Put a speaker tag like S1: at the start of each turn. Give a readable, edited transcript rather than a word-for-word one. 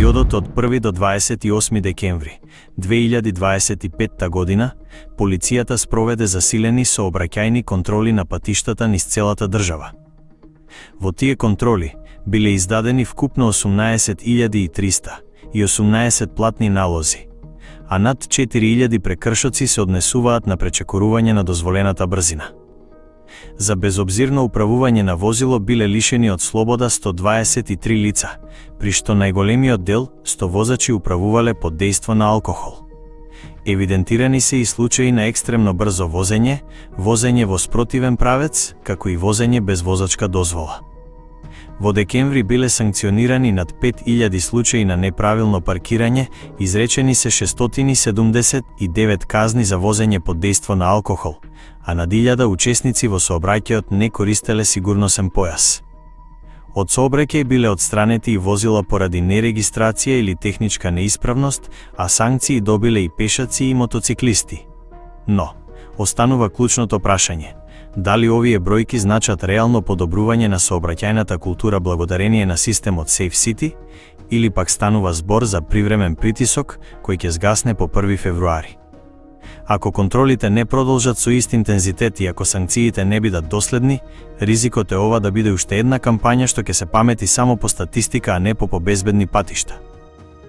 S1: периодот од 1 до 28 декември 2025 година, полицијата спроведе засилени сообраќајни контроли на патиштата низ целата држава. Во тие контроли биле издадени вкупно 18.300 и 18 платни налози, а над 4.000 прекршоци се однесуваат на пречекорување на дозволената брзина. За безобзирно управување на возило биле лишени од слобода 123 лица, при што најголемиот дел 100 возачи управувале под дејство на алкохол. Евидентирани се и случаи на екстремно брзо возење, возење во спротивен правец, како и возење без возачка дозвола. Во декември биле санкционирани над 5000 случаи на неправилно паркирање, изречени се 679 казни за возење под дејство на алкохол, а над 1000 учесници во сообраќајот не користеле сигурносен појас. Од сообраќај биле отстранети и возила поради нерегистрација или техничка неисправност, а санкции добиле и пешаци и мотоциклисти. Но, останува клучното прашање: дали овие бројки значат реално подобрување на сообраќајната култура благодарение на системот Safe City, или пак станува збор за привремен притисок кој ќе згасне по 1 февруари? Ако контролите не продолжат со ист интензитет и ако санкциите не бидат доследни, ризикот е ова да биде уште една кампања што ќе се памети само по статистика, а не по побезбедни патишта.